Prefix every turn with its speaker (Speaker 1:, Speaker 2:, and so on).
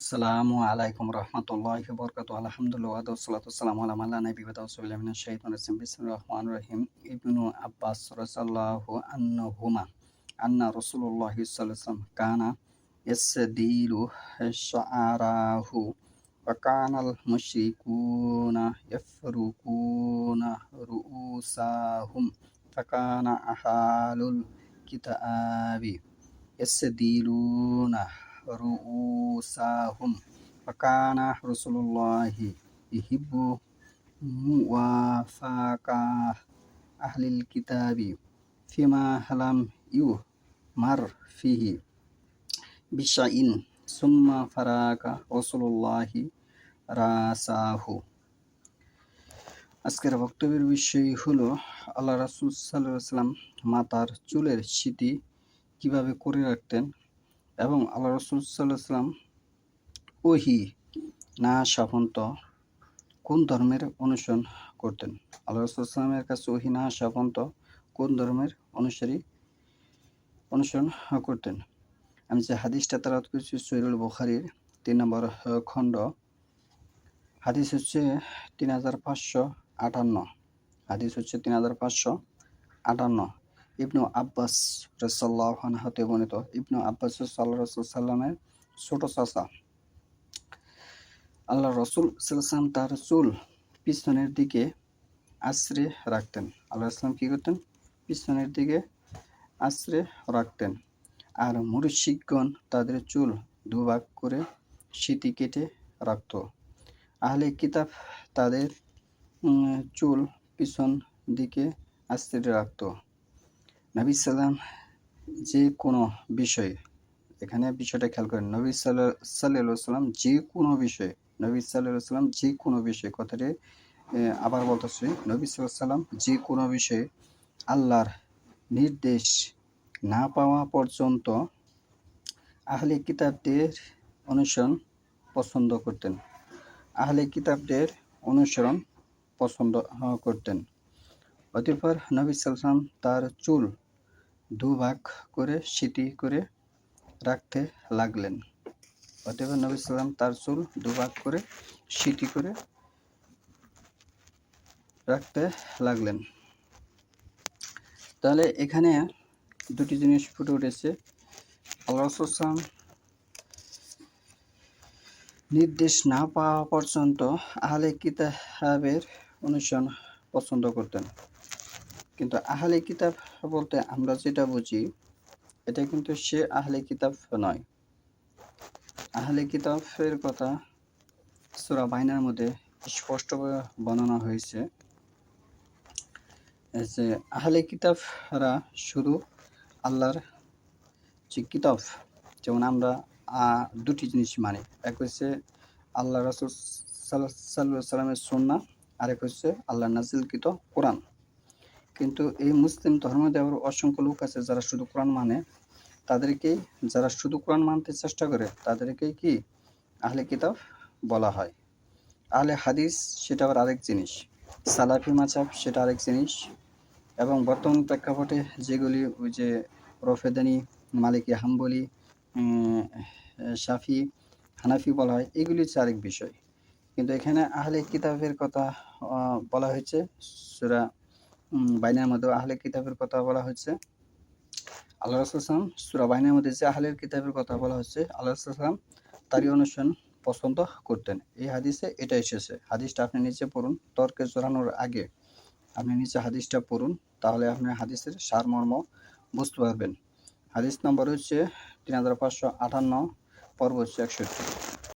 Speaker 1: আসসালামু আলাইকুম রহমতুল্লাহি ওয়া বারাকাতুহু। আলহামদুলিল্লাহ ওয়াসসালাতু ওয়াসসালামু আলা মান লা নাবিয়্যা বা'দাহু। আউযু বিল্লাহি মিনাশ শাইতানির রাজিম। বিসমিল্লাহির রহমানির রহিম। ইবনু আব্বাস রাদিয়াল্লাহু আনহুমা আন্না রাসূলুল্লাহি সাল্লাল্লাহু আলাইহি ওয়াসাল্লাম কানা ইয়াসদিলু শা'রাহু ওয়া কানাল মুশরিকুনা ইয়াফরুকুনা রুউসাহুম ফাকানা আহালুল কিতাবি ইয়াসদিলুনা رؤوسهم وكان رسول الله يحب موافقة أهل الكتاب فيما لم يؤمر فيه بشيء ثم فرق رسول الله رأسه। আজকের বক্তব্যের বিষয় হলো আল্লাহ রাসূল সাল্লাল্লাহু আলাইহি ওয়াসাল্লাম মাথার চুলের সিঁথি কিভাবে করে রাখতেন এবং আল্লাহ রাসূল সাল্লাল্লাহু আলাইহি ওয়াসাল্লাম ওহী না সাপন্ত কোন ধর্মের অনুসরণ করতেন। আল্লাহ রাসূল সাল্লাল্লাহু আলাইহি ওয়াসাল্লামের কাছে ওহী না সাপন্ত কোন ধর্মের অনুসরণ করতেন। আমি যে হাদিসটা তেলাওয়াত করেছি সহিহুল বুখারীর 3 নম্বর খণ্ড, হাদিস হচ্ছে 3558। হাদিস হচ্ছে 3558। ইবনু আব্বাস রাদিয়াল্লাহু আনহু হতে বর্ণিত। ইবনু আব্বাস আল্লাহ রাসূল সাল্লামের ছোট চাচা। আল্লাহ রাসূল সাল্লাল্লাহু আলাইহি ওয়াসাল্লাম তার চুল পিছনের দিকে আঁচড়ে রাখতেন। আল্লাহ রাসূল কি করতেন? পিছনের দিকে আঁচড়ে রাখতেন। আর মুশরিকগণ তাদের চুল দুভাগ করে সিঁথি কেটে রাখত। আহলে কিতাব তাদের চুল পিছন দিকে আঁচড়ে রাখত। নবী সাল্লাম যে কোনো বিষয়ে, এখানে বিষয়টা খেয়াল করেন, নবী সাল্লাল্লাহু আলাইহি ওয়াসাল্লাম যে কোনো বিষয়ে, নবী সাল্লাল্লাহু আলাইহি ওয়াসাল্লাম যে কোনো বিষয়ে, কথাটি আবার বলতেছি, নবী সাল্লাল্লাহু আলাইহি ওয়াসাল্লাম যে কোনো বিষয়ে আল্লাহর নির্দেশ না পাওয়া পর্যন্ত আহলে কিতাবদের অনুসরণ পছন্দ করতেন। আহলে কিতাবদের অনুসরণ পছন্দ করতেন। অতঃপর নবী সাল্লাল্লাহু আলাইহি ওয়াসাল্লাম তার চুল দুভাগ করে সিঁথি করে রাখতে লাগলেন। অতঃপর নবী সাল্লাল্লাহু আলাইহি ওয়াসাল্লাম তার চুল দুভাগ করে সিঁথি করে রাখতে লাগলেন। তাহলে এখানে দুটি জিনিস ফুটে উঠেছে। আল্লাহ রাসূল সাল্লাল্লাহু আলাইহি ওয়াসাল্লাম নির্দেশ না পাওয়া পর্যন্ত আহলে কিতাবের অনুসরণ পছন্দ করতেন। কিন্তু আহলে কিতাব বলতে আমরা যেটা বুঝি, এটা কিন্তু সে আহলে কিতাব নয়। আহলে কিতাবের কথা সূরা বাইনার মধ্যে স্পষ্টভাবে বর্ণনা হয়েছে যে আহলে কিতাবরা শুধু আল্লাহর যে কিতাব, যেমন আমরা দুটি জিনিস মানি, এক হচ্ছে আল্লাহ রাসূল সাল্লাল্লাহু আলাইহি ওয়াসাল্লামের সুন্নাহ, আর এক হচ্ছে আল্লাহর নাযিলকৃত কোরআন। কিন্তু এই মুসলিম ধর্মদেবর অসংখ্য লোক আছে যারা শুধু কোরআন মানে, যারা শুধু কোরআন মানতে চেষ্টা করে তাদেরকেই কি আহলে কিতাব বলা হয়। আহলে হাদিস সেটা আবার আরেক জিনিস, সালাফি মাযহাব সেটা আরেক জিনিস, এবং বর্তমান প্রেক্ষাপটে যেগুলি ওই যে রফেদানি, মালিকি, হাম্বলি, শাফি, হানাফি বলা হয়, এগুলি হচ্ছে আরেক বিষয়। কিন্তু এখানে আহলে কিতাবের কথা বলা হয়েছে সূরা বাইনার মধ্যে, আহলে কিতাবের কথা বলা হচ্ছে। আল্লাহ রাসূল সাল্লাল্লাহু আলাইহি ওয়াসাল্লাম সূরা বাইনার মধ্যে যে আহলের কিতাবের কথা বলা হচ্ছে, আল্লাহ রাসূল সাল্লাল্লাহু আলাইহি ওয়াসাল্লাম তারই অনুসরণ পছন্দ করতেন। এই হাদিসে এটা এসেছে। হাদিসটা আপনি নিচে পড়ুন, তর্কে জড়ানোর আগে আপনি নিচে হাদিসটা পড়ুন, তাহলে আপনি হাদিসের সারমর্ম বুঝতে পারবেন। হাদিস নম্বর হচ্ছে 3558, পর্ব হচ্ছে 61।